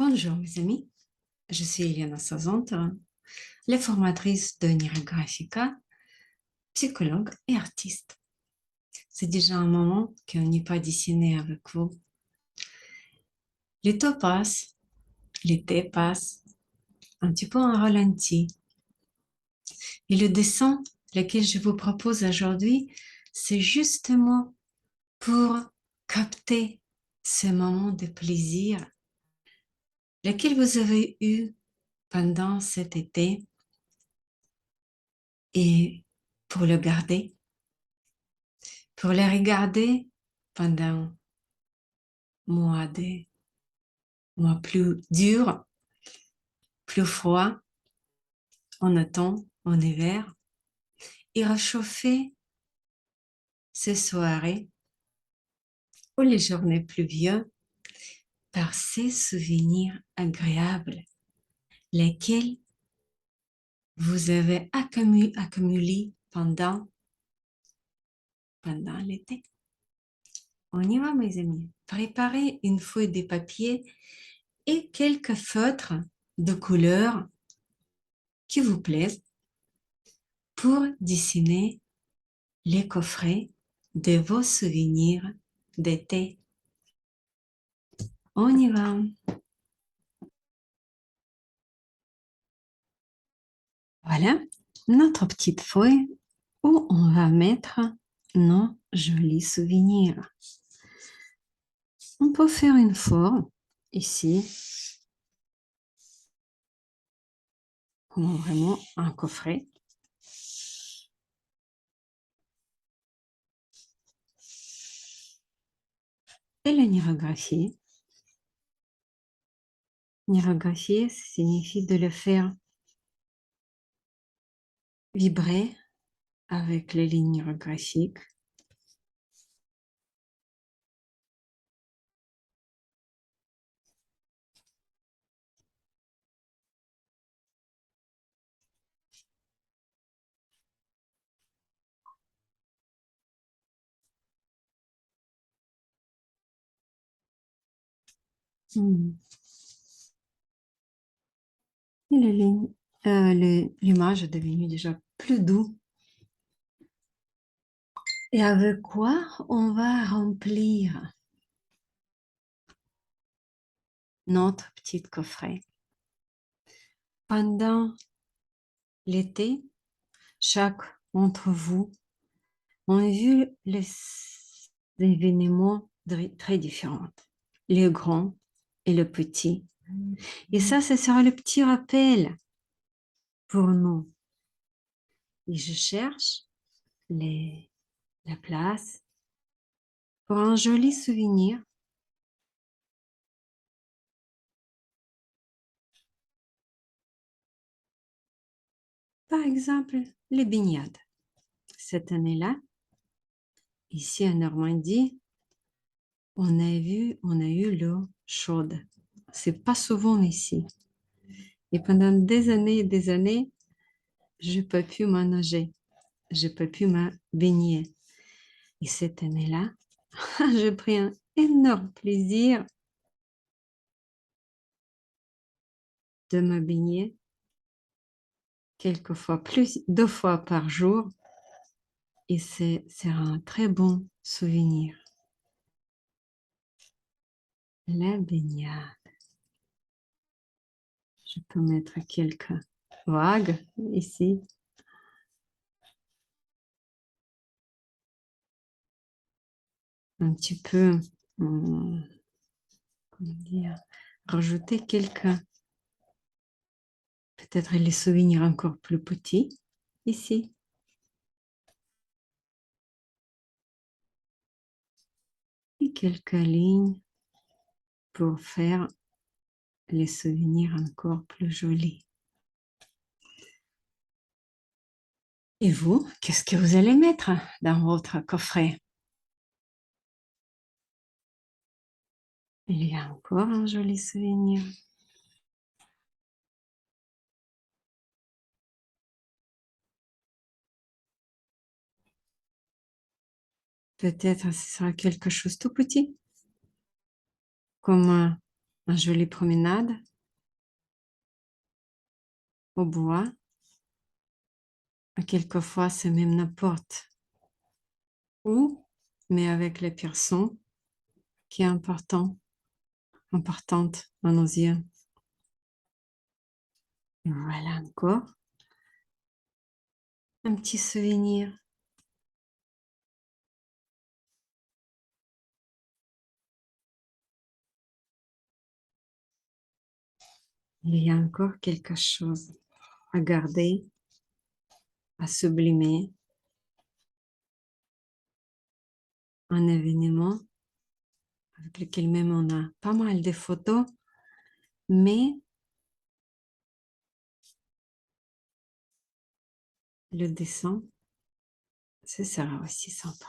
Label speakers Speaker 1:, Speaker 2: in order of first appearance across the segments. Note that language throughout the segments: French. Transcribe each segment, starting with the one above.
Speaker 1: Bonjour mes amis, je suis Eliana Sazante, la formatrice de Nira Graphica, psychologue et artiste. C'est déjà un moment qu'on n'est pas dessiné avec vous. Le temps passe, l'été passe, un petit peu en ralenti. Et le dessin, lequel je vous propose aujourd'hui, c'est justement pour capter ce moment de plaisir, lequel vous avez eu pendant cet été et pour le garder. Pour les regarder pendant des mois plus durs, plus froids, en automne, en hiver, et réchauffer ces soirées ou les journées pluvieuses par ces souvenirs agréables, lesquels vous avez accumulés pendant l'été. On y va, mes amis. Préparez une feuille de papier et quelques feutres de couleur qui vous plaisent pour dessiner les coffrets de vos souvenirs d'été. On y va. Voilà notre petite feuille où on va mettre nos jolis souvenirs. On peut faire une forme ici, comme vraiment un coffret. Et la nirographie. Nirographier, ça signifie de le faire vibrer avec les lignes nirographiques. Hmm. Et l'image est devenue déjà plus doux. Et avec quoi on va remplir notre petit coffret? Pendant l'été, chaque d'entre vous ont vu les événements très différents, le grand et le petit. Et ça, ce sera le petit rappel pour nous. Et je cherche la place pour un joli souvenir. Par exemple, les baignades. Cette année-là, ici en Normandie, on a eu l'eau chaude. C'est pas souvent ici. Et pendant des années et des années, je n'ai pas pu m'en nager. Je n'ai pas pu me baigner. Et cette année-là, j'ai pris un énorme plaisir de me baigner quelquefois plus, 2 fois par jour. Et c'est un très bon souvenir. La baignade. Je peux mettre quelques vagues ici. Un petit peu, comment dire, rajouter peut-être les souvenirs encore plus petits ici. Et quelques lignes pour faire les souvenirs encore plus jolis. Et vous, qu'est-ce que vous allez mettre dans votre coffret? Il y a encore un joli souvenir. Peut-être ce sera quelque chose tout petit, comme une jolie promenade au bois. Quelquefois, c'est même n'importe où, mais avec les personnes qui est importante à nos yeux. Et voilà encore un petit souvenir. Il y a encore quelque chose à garder, à sublimer, un événement avec lequel même on a pas mal de photos, mais le dessin, ce sera aussi sympa.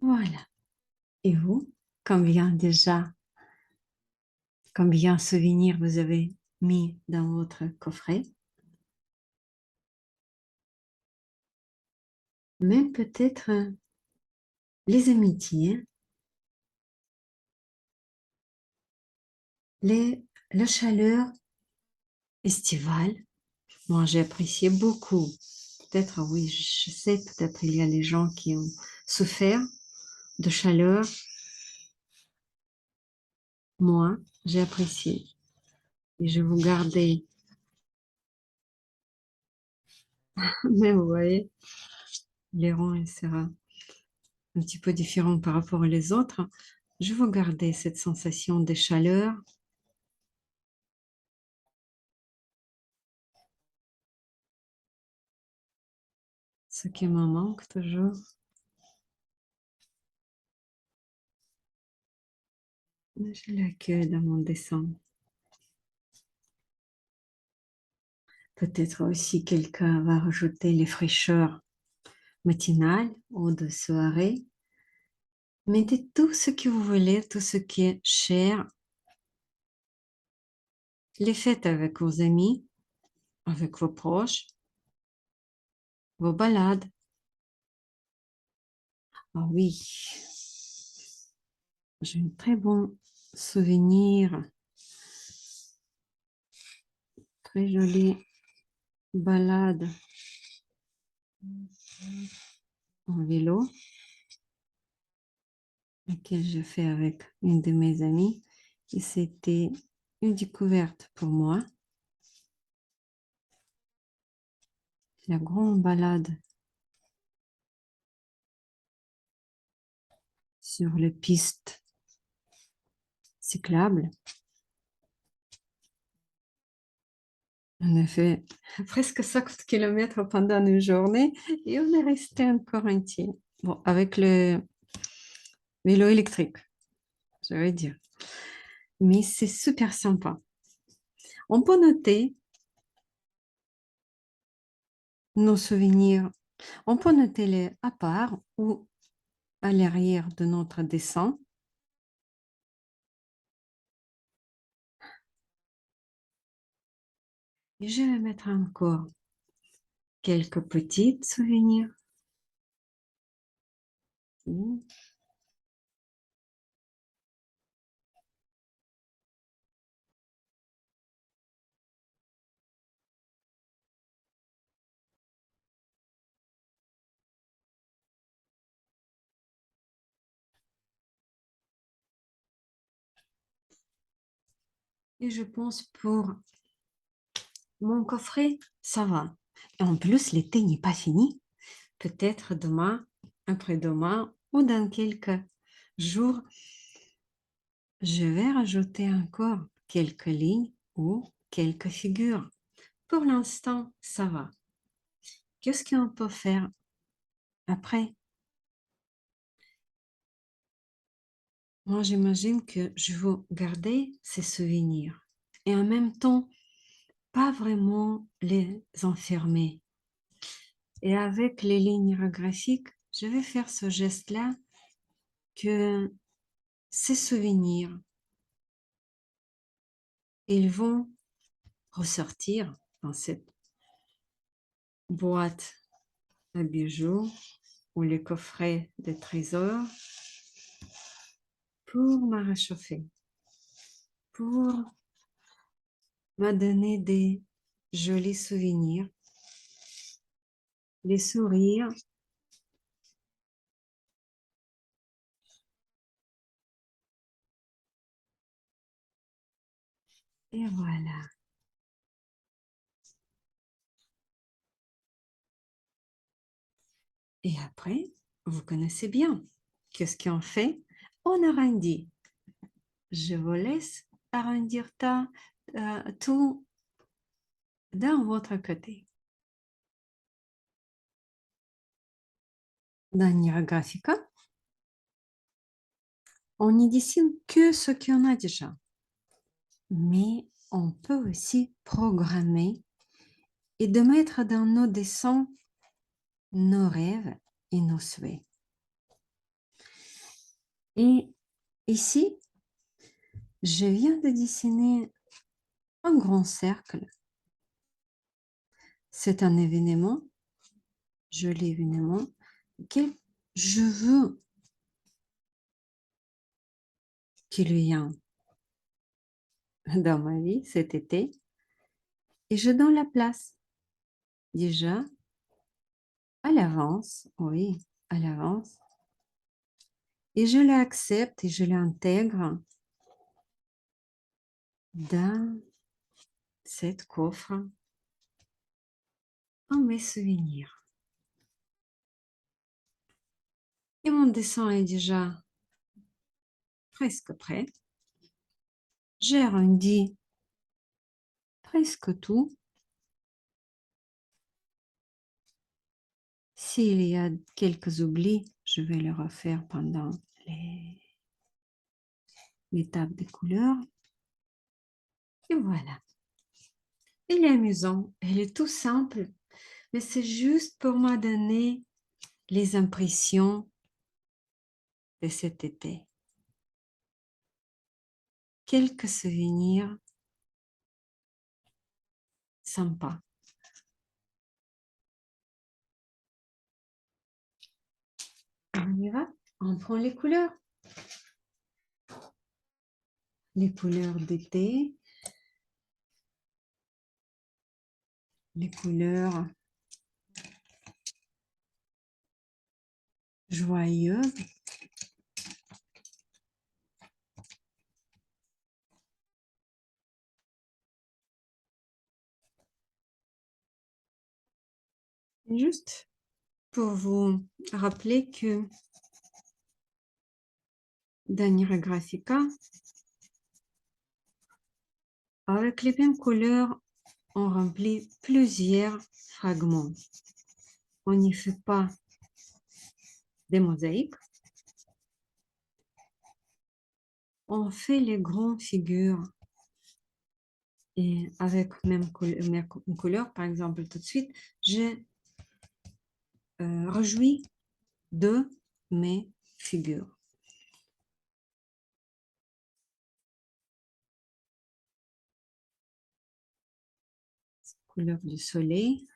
Speaker 1: Voilà. Et vous, combien souvenirs vous avez mis dans votre coffret? Même peut-être les amitiés, les, la chaleur estivale. Moi, j'ai apprécié beaucoup. Peut-être, oui, je sais, peut-être il y a des gens qui ont souffert de chaleur. Moi, j'ai apprécié. Et je vous gardais, mais vous voyez, l'errant, il sera un petit peu différent par rapport aux autres. Je vous gardais cette sensation de chaleur, ce qui me manque toujours. J'ai la queue dans mon dessin. Peut-être aussi quelqu'un va rajouter les fraîcheurs matinales ou de soirée. Mettez tout ce que vous voulez, tout ce qui est cher. Les fêtes avec vos amis, avec vos proches, vos balades. Ah oui, j'ai un très bon souvenir, très jolie balade en vélo, laquelle j'ai fait avec une de mes amies. Et c'était une découverte pour moi. La grande balade sur les pistes cyclables. On a fait presque 50 kilomètres pendant une journée et on est resté encore entier. Bon, avec le vélo électrique, je vais dire. Mais c'est super sympa. On peut noter nos souvenirs. On peut noter les à part ou à l'arrière de notre dessin. Et je vais mettre encore quelques petits souvenirs. Et je pense pour mon coffret, ça va. Et en plus, l'été n'est pas fini. Peut-être demain, après-demain ou dans quelques jours, je vais rajouter encore quelques lignes ou quelques figures. Pour l'instant, ça va. Qu'est-ce qu'on peut faire après? Moi, j'imagine que je veux garder ces souvenirs et en même temps, pas vraiment les enfermer. Et avec les lignes graphiques, je vais faire ce geste-là que ces souvenirs, ils vont ressortir dans cette boîte à bijoux ou les coffrets de trésors pour me réchauffer, pour me donner des jolis souvenirs, des sourires. Et voilà. Et après, vous connaissez bien. Qu'est-ce qu'on fait? On arrondit. Je vous laisse arrondir tout d'un votre côté. Dans Nira Graphica, on n'y dessine que ce qu'on a déjà. Mais on peut aussi programmer et de mettre dans nos dessins nos rêves et nos souhaits. Et ici, je viens de dessiner un grand cercle. C'est un événement, joli événement, que je veux qu'il y ait dans ma vie cet été. Et je donne la place déjà à l'avance, oui, à l'avance. Et je l'accepte et je l'intègre dans cette coffre en mes souvenirs. Et mon dessin est déjà presque prêt. J'ai arrondi presque tout. S'il y a quelques oublis, je vais le refaire pendant l'étape des couleurs. Et voilà. Il est amusant. Il est tout simple, mais c'est juste pour me donner les impressions de cet été. Quelques souvenirs sympas. On y va? On prend les couleurs d'été, les couleurs joyeuses. Juste pour vous rappeler que dans Nira Graphica, avec les mêmes couleurs, on remplit plusieurs fragments. On n'y fait pas des mosaïques. On fait les grandes figures et avec même couleur, par exemple, tout de suite, j'ai rejoui de mes figures. Couleur du soleil.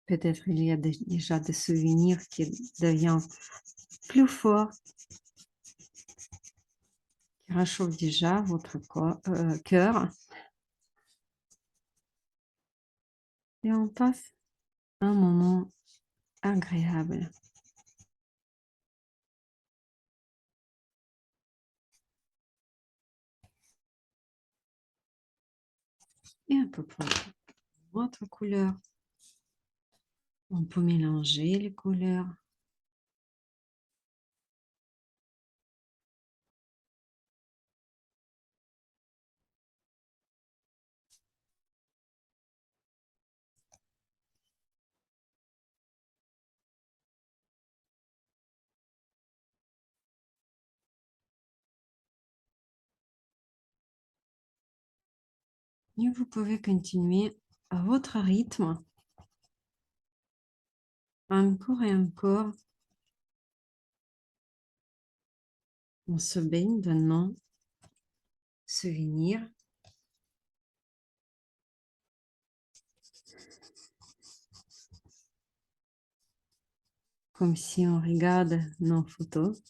Speaker 1: Peut-être il y a déjà des souvenirs qui deviennent plus forts, qui réchauffent déjà votre cœur. Et on passe un moment agréable. Et un peu pour votre couleur. On peut mélanger les couleurs. Et vous pouvez continuer à votre rythme, encore et encore. On se baigne dans nos souvenirs. Comme si on regarde nos photos.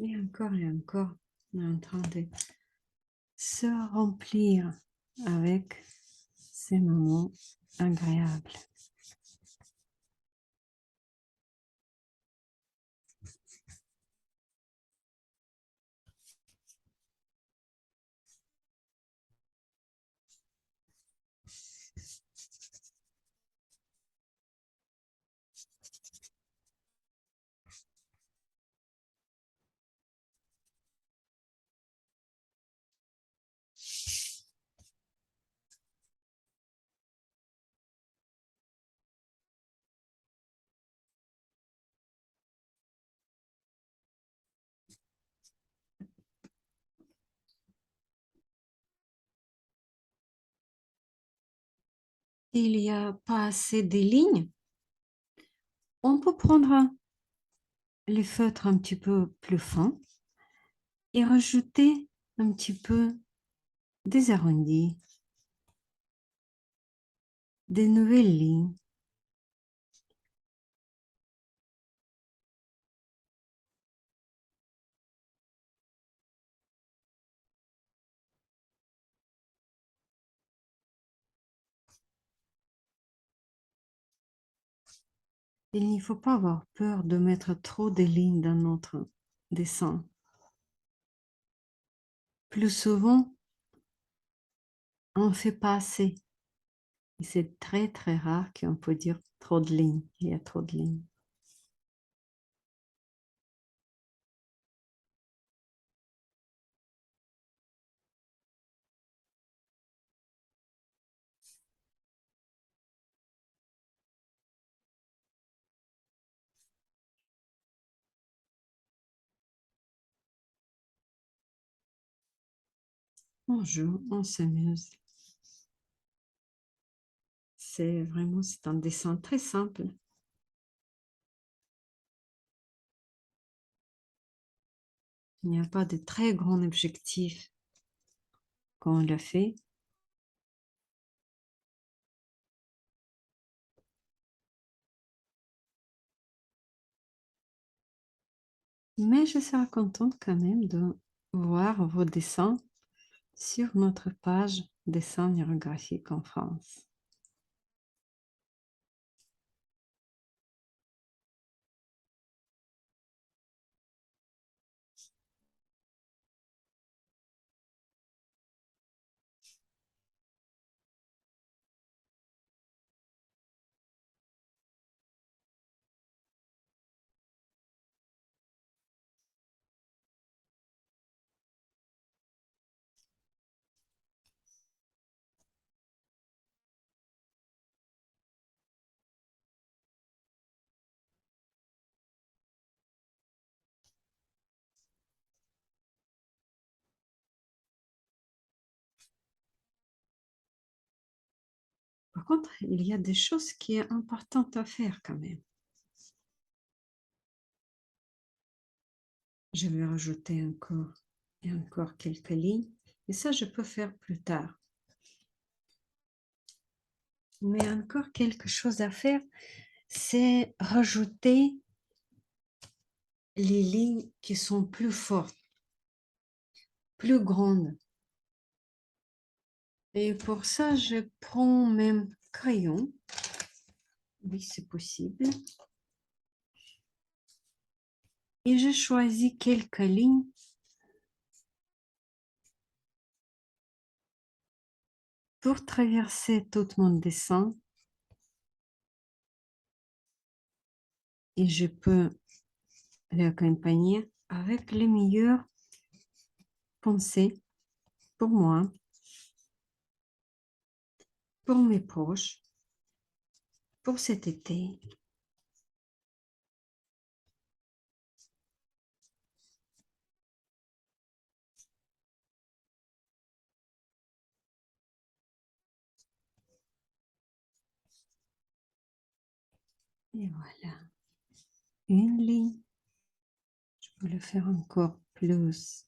Speaker 1: Et encore, on est en train de se remplir avec ces moments agréables. S'il n'y a pas assez de lignes, on peut prendre les feutres un petit peu plus fins et rajouter un petit peu des arrondis, des nouvelles lignes. Il ne faut pas avoir peur de mettre trop de lignes dans notre dessin. Plus souvent, on ne fait pas assez. Et c'est très, très rare qu'on peut dire trop de lignes. Il y a trop de lignes. On joue, on s'amuse. C'est un dessin très simple. Il n'y a pas de très grand objectif quand on le fait. Mais je serai contente quand même de voir vos dessins sur notre page Dessin Neurographique en France. Par contre, il y a des choses qui sont importantes à faire quand même. Je vais rajouter encore et encore quelques lignes. Et ça, je peux faire plus tard. Mais encore quelque chose à faire, c'est rajouter les lignes qui sont plus fortes, plus grandes. Et pour ça, je prends même crayon. Oui, c'est possible. Et je choisis quelques lignes pour traverser tout mon dessin. Et je peux l'accompagner avec les meilleures pensées pour moi, pour mes proches, pour cet été. Et voilà, une ligne. Je peux le faire encore plus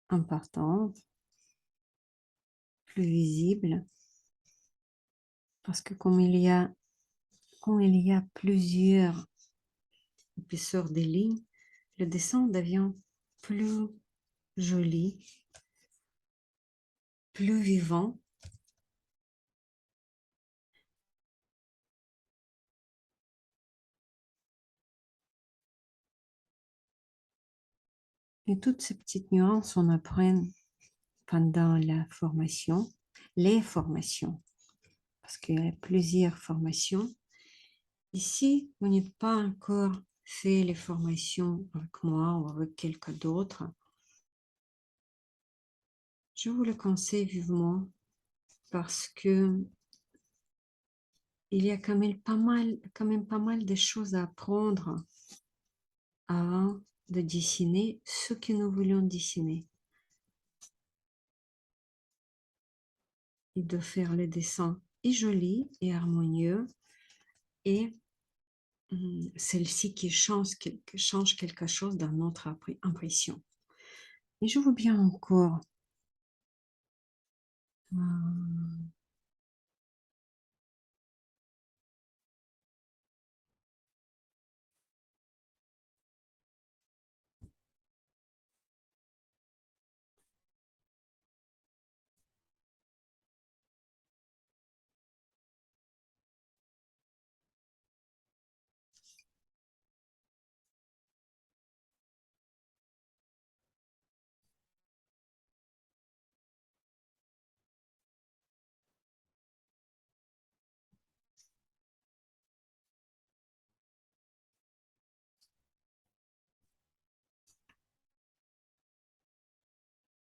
Speaker 1: importante, plus visible, parce que quand il y a plusieurs épaisseurs des lignes, le dessin devient plus joli, plus vivant. Et toutes ces petites nuances, on apprend pendant la formation, les formations, parce qu'il y a plusieurs formations. Ici, on n'est pas encore fait les formations avec moi ou avec quelqu'un d'autre. Je vous le conseille vivement parce que il y a quand même pas mal de choses à apprendre avant de dessiner ce que nous voulons dessiner et de faire le dessin et joli et harmonieux et celle-ci qui change quelque chose dans notre impression. Et je veux bien encore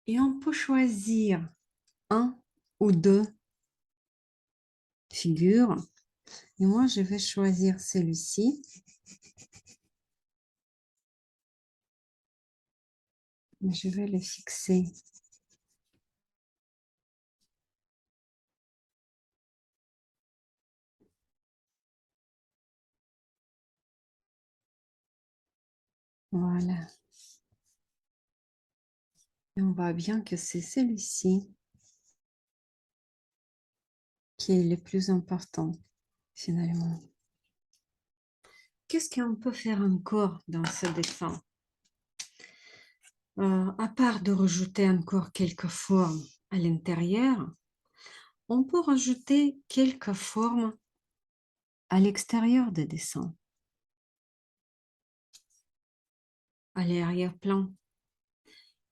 Speaker 1: et on peut choisir un ou deux figures. Et moi, je vais choisir celui-ci. Je vais le fixer. Voilà. Et on voit bien que c'est celui-ci qui est le plus important, finalement. Qu'est-ce qu'on peut faire encore dans ce dessin? À part de rajouter encore quelques formes à l'intérieur, on peut rajouter quelques formes à l'extérieur des dessins, à l'arrière-plan.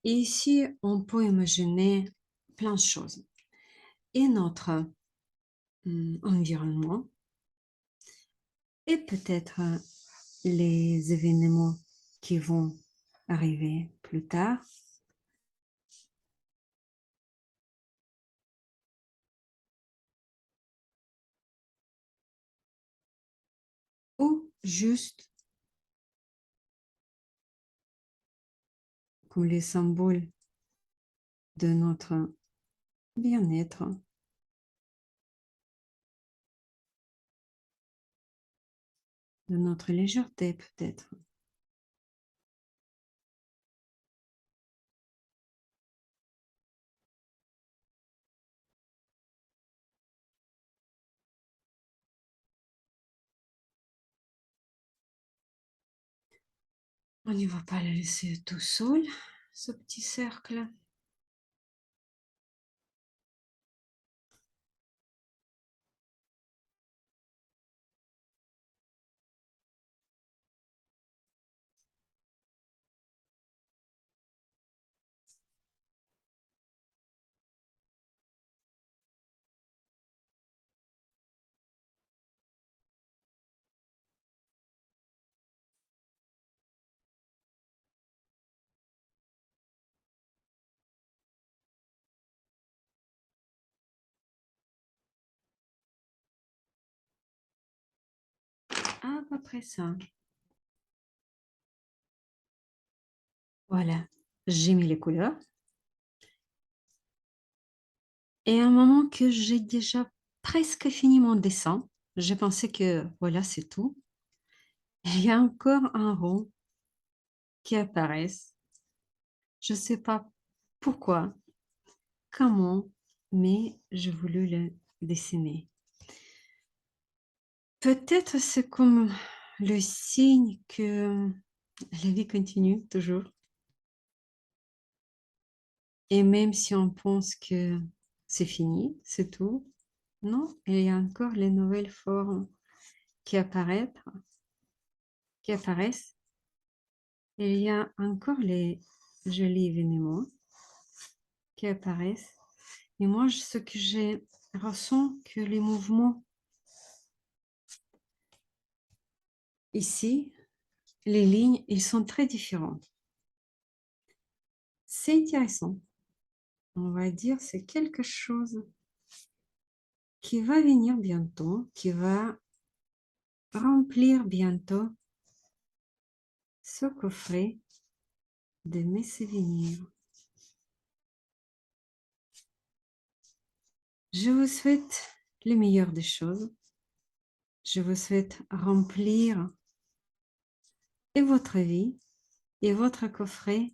Speaker 1: Et ici, on peut imaginer plein de choses. Et notre environnement et peut-être les événements qui vont arriver plus tard ou juste comme les symboles de notre bien-être, de notre légèreté peut-être. On ne va pas le laisser tout seul, ce petit cercle. à peu près ça. Voilà, j'ai mis les couleurs. Et à un moment que j'ai déjà presque fini mon dessin, j'ai pensé que voilà, c'est tout. Il y a encore un rond qui apparaît. Je ne sais pas pourquoi, comment, mais j'ai voulu le dessiner. Peut-être c'est comme le signe que la vie continue toujours. Et même si on pense que c'est fini, c'est tout, non, il y a encore les nouvelles formes qui apparaissent, qui apparaissent. Et il y a encore les jolis événements qui apparaissent. Et moi, ce que j'ai ressens que les mouvements ici, les lignes, ils sont très différents. C'est intéressant. On va dire c'est quelque chose qui va venir bientôt, qui va remplir bientôt ce coffret de mes souvenirs. Je vous souhaite le meilleur des choses. Je vous souhaite remplir et votre vie et votre coffret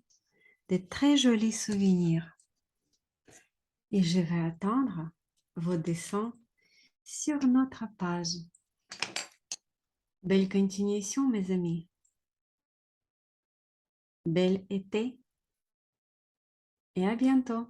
Speaker 1: de très jolis souvenirs. Et je vais attendre vos dessins sur notre page. Belle continuation, mes amis. Bel été et à bientôt.